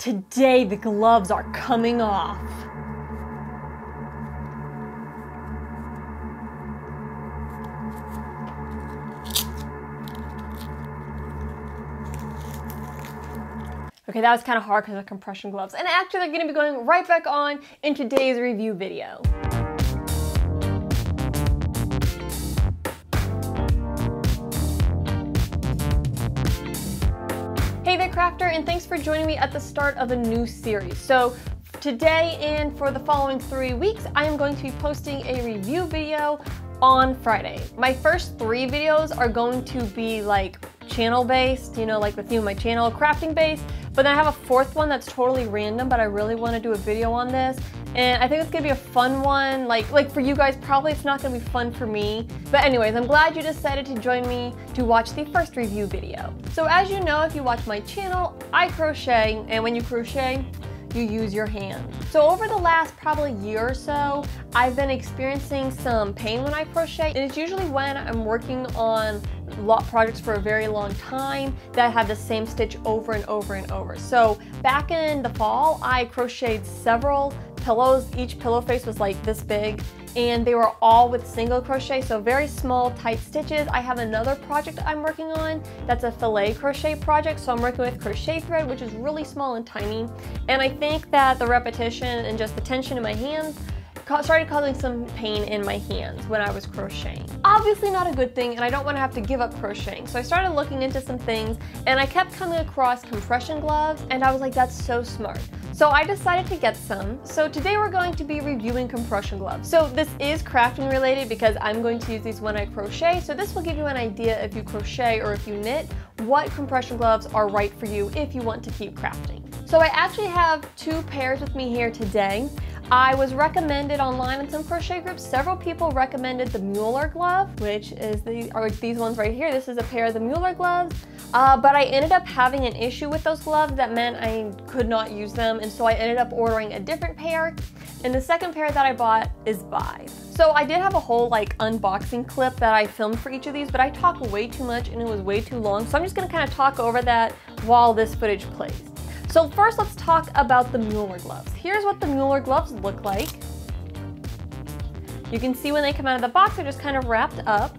Today the gloves are coming off. Okay, that was kind of hard because of compression gloves. And actually they're going to be going right back on in today's review video. Hey there, crafter, and thanks for joining me at the start of a new series. So today and for the following 3 weeks, I am going to be posting a review video on Friday. My first 3 videos are going to be like channel based, you know, like the theme of my channel, crafting based, but then I have a 4th one that's totally random, but I really want to do a video on this, and I think it's gonna be a fun one. Like for you guys, probably it's not gonna be fun for me, but anyways, I'm glad you decided to join me to watch the first review video. So as you know, if you watch my channel, I crochet, and when you crochet, you use your hand. So over the last probably year or so, I've been experiencing some pain when I crochet, and it's usually when I'm working on projects for a very long time that have the same stitch over and over and over. So back in the fall, I crocheted several pillows. Each pillow face was like this big, and they were all with single crochet, so very small, tight stitches. I have another project I'm working on that's a filet crochet project, so I'm working with crochet thread, which is really small and tiny, and I think that the repetition and just the tension in my hands started causing some pain in my hands when I was crocheting. Obviously not a good thing, and I don't want to have to give up crocheting. So I started looking into some things, and I kept coming across compression gloves, and I was like, that's so smart. So I decided to get some. So today we're going to be reviewing compression gloves. So this is crafting related because I'm going to use these when I crochet. So this will give you an idea if you crochet or if you knit, what compression gloves are right for you if you want to keep crafting. So I actually have 2 pairs with me here today. I was recommended online in some crochet groups. Several people recommended the Mueller glove, which is these ones right here. This is a pair of the Mueller gloves, but I ended up having an issue with those gloves that meant I could not use them, and so I ended up ordering a different pair, and the second pair that I bought is Vive. So I did have a whole like unboxing clip that I filmed for each of these, but I talk way too much and it was way too long, so I'm just gonna kind of talk over that while this footage plays. So first, let's talk about the Mueller gloves. Here's what the Mueller gloves look like. You can see when they come out of the box, they're just kind of wrapped up.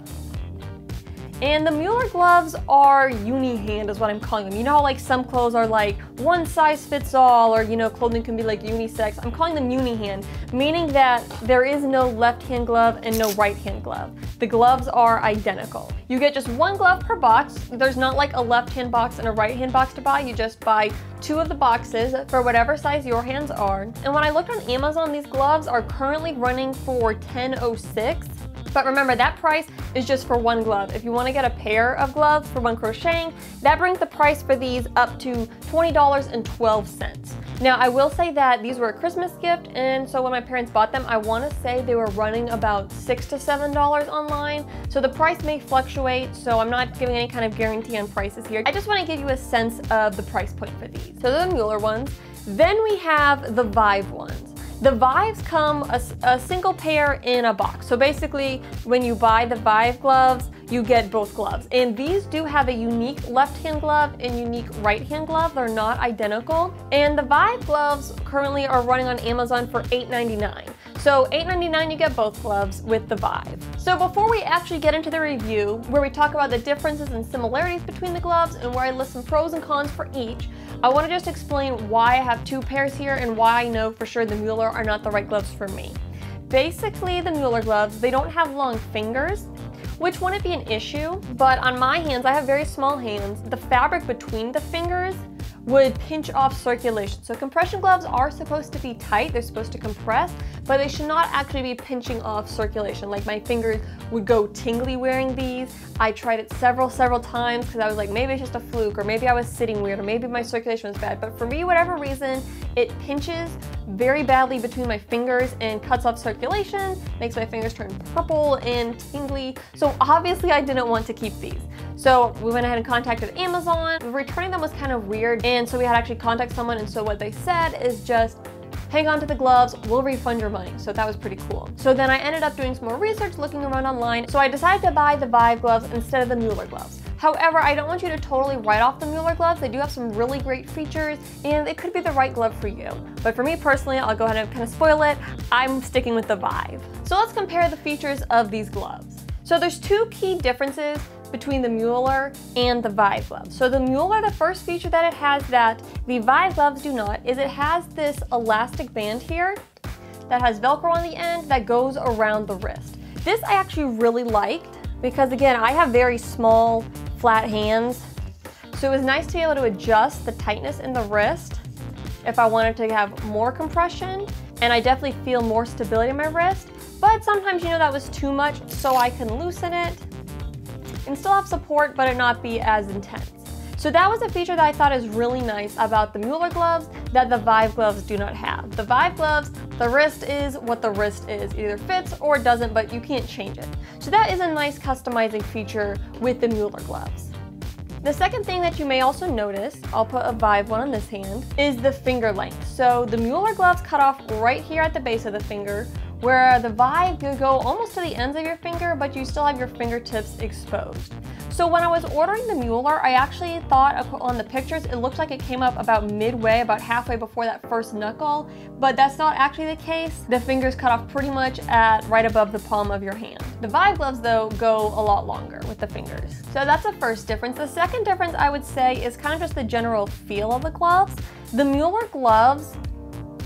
And the Mueller gloves are uni-hand is what I'm calling them. You know how like some clothes are like one size fits all, or you know, clothing can be like unisex. I'm calling them uni-hand, meaning that there is no left-hand glove and no right-hand glove. The gloves are identical. You get just 1 glove per box. There's not like a left-hand box and a right-hand box to buy. You just buy 2 of the boxes for whatever size your hands are. And when I looked on Amazon, these gloves are currently running for $10.06. But remember, that price is just for 1 glove. If you want to get a pair of gloves for when crocheting, that brings the price for these up to $20.12. Now, I will say that these were a Christmas gift, and so when my parents bought them, I want to say they were running about $6 to $7 online. So the price may fluctuate, so I'm not giving any kind of guarantee on prices here. I just want to give you a sense of the price point for these. So they're the Mueller ones. Then we have the Vive ones. The Vives come a single pair in a box. So basically, when you buy the Vive gloves, you get both gloves. And these do have a unique left-hand glove and unique right-hand glove. They're not identical. And the Vive gloves currently are running on Amazon for $8.99. So $8.99, you get both gloves with the Vive. So before we actually get into the review, where we talk about the differences and similarities between the gloves and where I list some pros and cons for each, I want to just explain why I have 2 pairs here and why I know for sure the Mueller are not the right gloves for me. Basically, the Mueller gloves, they don't have long fingers, which wouldn't be an issue, but on my hands, I have very small hands. The fabric between the fingers would pinch off circulation. So compression gloves are supposed to be tight, they're supposed to compress, but they should not actually be pinching off circulation. Like my fingers would go tingly wearing these. I tried it several times because I was like, maybe it's just a fluke, or maybe I was sitting weird, or maybe my circulation was bad. But for me, whatever reason, it pinches very badly between my fingers and cuts off circulation, makes my fingers turn purple and tingly. So obviously I didn't want to keep these. So we went ahead and contacted Amazon. Returning them was kind of weird, and so we had to actually contact someone, and so what they said is just hang on to the gloves, we'll refund your money. So that was pretty cool. So then I ended up doing some more research, looking around online. So I decided to buy the Vive gloves instead of the Mueller gloves. However, I don't want you to totally write off the Mueller gloves. They do have some really great features and it could be the right glove for you. But for me personally, I'll go ahead and kind of spoil it. I'm sticking with the Vive. So let's compare the features of these gloves. So there's two key differences between the Mueller and the Vive gloves. So the Mueller, the first feature that it has that the Vive gloves do not is it has this elastic band here that has Velcro on the end that goes around the wrist. This I actually really liked because again, I have very small, flat hands. So it was nice to be able to adjust the tightness in the wrist if I wanted to have more compression, and I definitely feel more stability in my wrist. But sometimes, you know, that was too much, so I can loosen it and still have support, but it not be as intense. So that was a feature that I thought is really nice about the Mueller gloves that the Vive gloves do not have. The Vive gloves, the wrist is what the wrist is. It either fits or it doesn't, but you can't change it. So that is a nice customizing feature with the Mueller gloves. The second thing that you may also notice, I'll put a Vive one on this hand, is the finger length. So the Mueller gloves cut off right here at the base of the finger, where the Vive could go almost to the ends of your finger, but you still have your fingertips exposed. So when I was ordering the Mueller, I actually thought on the pictures, it looked like it came up about midway, about halfway before that first knuckle, but that's not actually the case. The fingers cut off pretty much at right above the palm of your hand. The Vive gloves though go a lot longer with the fingers. So that's the first difference. The second difference I would say is kind of just the general feel of the gloves. The Mueller gloves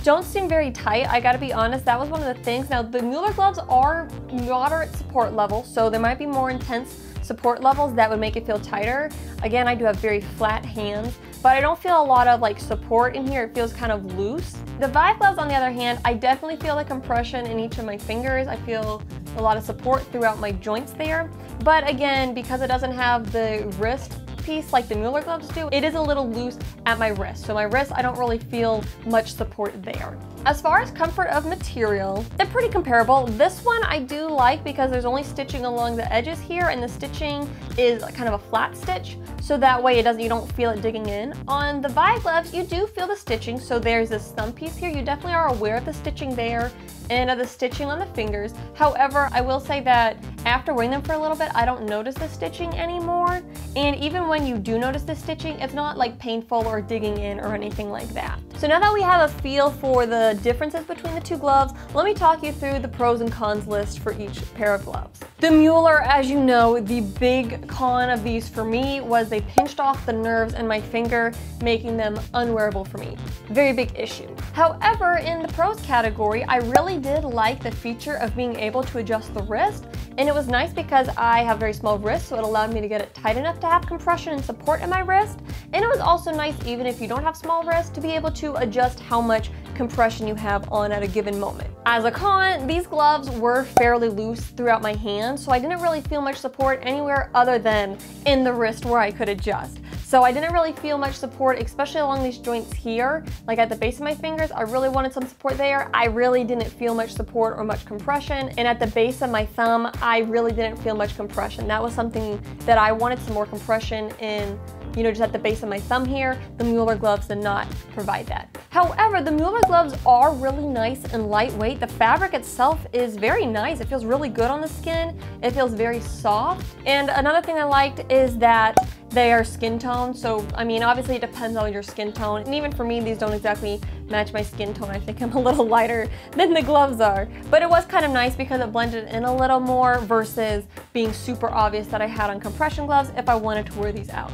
don't seem very tight, I gotta be honest, that was one of the things. Now the Mueller gloves are moderate support level, so there might be more intense support levels that would make it feel tighter. Again, I do have very flat hands, but I don't feel a lot of like support in here. It feels kind of loose. The Vive gloves on the other hand, I definitely feel the compression in each of my fingers. I feel a lot of support throughout my joints there. But again, because it doesn't have the wrist piece like the Mueller gloves do, it is a little loose at my wrist. So my wrist, I don't really feel much support there. As far as comfort of material, they're pretty comparable. This one I do like because there's only stitching along the edges here, and the stitching is kind of a flat stitch, so that way you don't feel it digging in. On the Vive gloves, you do feel the stitching, so there's this thumb piece here. You definitely are aware of the stitching there and of the stitching on the fingers. However, I will say that after wearing them for a little bit, I don't notice the stitching anymore. And even when you do notice the stitching, it's not like painful or digging in or anything like that. So now that we have a feel for the differences between the two gloves, let me talk you through the pros and cons list for each pair of gloves. The Mueller, as you know, the big con of these for me was they pinched off the nerves in my finger, making them unwearable for me. Very big issue. However, in the pros category, I really did like the feature of being able to adjust the wrist, and it was nice because I have very small wrists, so it allowed me to get it tight enough to have compression and support in my wrist. And it was also nice, even if you don't have small wrists, to be able to adjust how much compression you have on at a given moment. As a con, these gloves were fairly loose throughout my hand, so I didn't really feel much support anywhere other than in the wrist where I could adjust. So I didn't really feel much support, especially along these joints here, like at the base of my fingers. I really wanted some support there. I really didn't feel much support or much compression. And at the base of my thumb, I really didn't feel much compression. That was something that I wanted some more compression in, you know, just at the base of my thumb here. The Mueller gloves did not provide that. However, the Mueller gloves are really nice and lightweight. The fabric itself is very nice. It feels really good on the skin. It feels very soft. And another thing I liked is that they are skin tone. So, I mean, obviously it depends on your skin tone. And even for me, these don't exactly match my skin tone. I think I'm a little lighter than the gloves are. But it was kind of nice because it blended in a little more versus being super obvious that I had on compression gloves if I wanted to wear these out.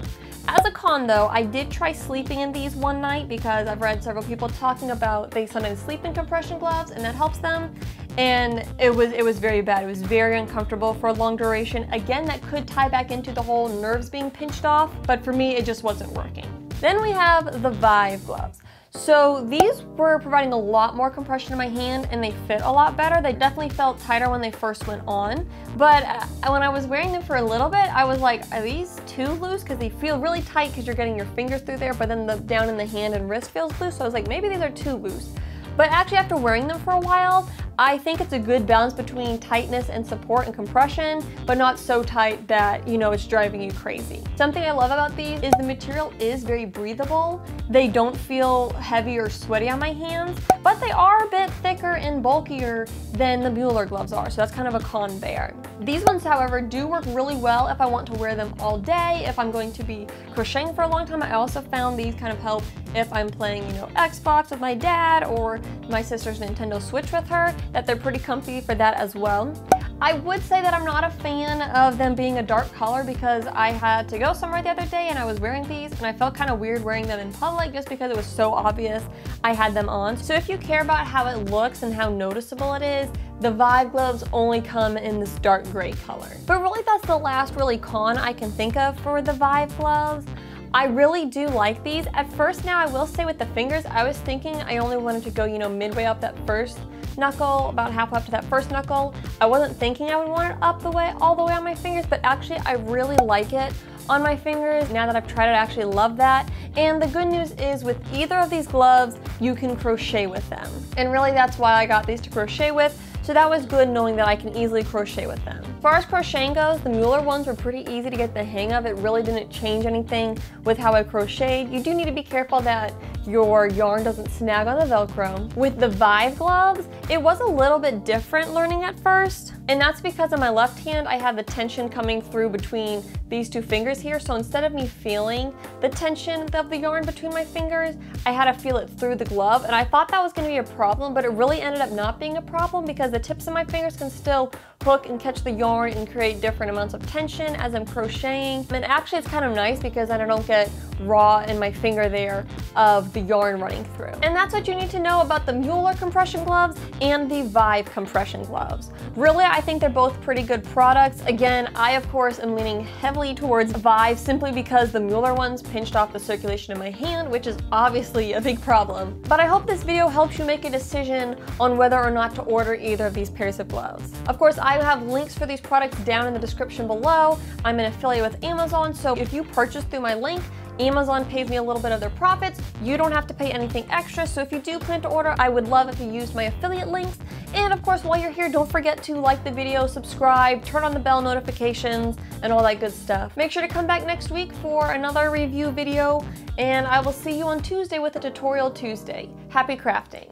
As a con though, I did try sleeping in these one night because I've read several people talking about they sometimes sleep in compression gloves and that helps them. And it was very bad. It was very uncomfortable for a long duration. Again, that could tie back into the whole nerves being pinched off, but for me, it just wasn't working. Then we have the Vive gloves. So these were providing a lot more compression in my hand and they fit a lot better. They definitely felt tighter when they first went on, but when I was wearing them for a little bit, I was like, are these too loose? Because they feel really tight because you're getting your fingers through there, but then the down in the hand and wrist feels loose. So I was like, maybe these are too loose. But actually after wearing them for a while, I think it's a good balance between tightness and support and compression, but not so tight that, you know, it's driving you crazy. Something I love about these is the material is very breathable. They don't feel heavy or sweaty on my hands, but they are a bit thicker and bulkier than the Mueller gloves are, so that's kind of a con there. These ones, however, do work really well if I want to wear them all day, if I'm going to be crocheting for a long time. I also found these kind of help if I'm playing, you know, Xbox with my dad or my sister's Nintendo Switch with her, that they're pretty comfy for that as well. I would say that I'm not a fan of them being a dark color because I had to go somewhere the other day and I was wearing these and I felt kind of weird wearing them in public just because it was so obvious I had them on. So if you care about how it looks and how noticeable it is, the Vive gloves only come in this dark gray color. But really that's the last really con I can think of for the Vive gloves. I really do like these. At first now, I will say with the fingers, I was thinking I only wanted to go, you know, midway up that first knuckle, about halfway up to that first knuckle. I wasn't thinking I would want it up all the way on my fingers, but actually I really like it on my fingers. Now that I've tried it, I actually love that. And the good news is with either of these gloves, you can crochet with them. And really that's why I got these to crochet with. So that was good knowing that I can easily crochet with them. As far as crocheting goes, the Mueller ones were pretty easy to get the hang of. It really didn't change anything with how I crocheted. You do need to be careful that your yarn doesn't snag on the Velcro. With the Vive gloves, it was a little bit different learning at first. And that's because in my left hand, I had the tension coming through between these two fingers here. So instead of me feeling the tension of the yarn between my fingers, I had to feel it through the glove. And I thought that was gonna be a problem, but it really ended up not being a problem because the tips of my fingers can still hook and catch the yarn and create different amounts of tension as I'm crocheting. And actually it's kind of nice because then I don't get raw in my finger there of the yarn running through. And that's what you need to know about the Mueller compression gloves and the Vive compression gloves. Really, I think they're both pretty good products. Again, I of course am leaning heavily towards Vive simply because the Mueller ones pinched off the circulation in my hand, which is obviously a big problem. But I hope this video helps you make a decision on whether or not to order either of these pairs of gloves. Of course, I have links for these products down in the description below. I'm an affiliate with Amazon, so if you purchase through my link, Amazon pays me a little bit of their profits. You don't have to pay anything extra, so if you do plan to order, I would love if you used my affiliate links. And of course, while you're here, don't forget to like the video, subscribe, turn on the bell notifications, and all that good stuff. Make sure to come back next week for another review video, and I will see you on Tuesday with a Tutorial Tuesday. Happy crafting!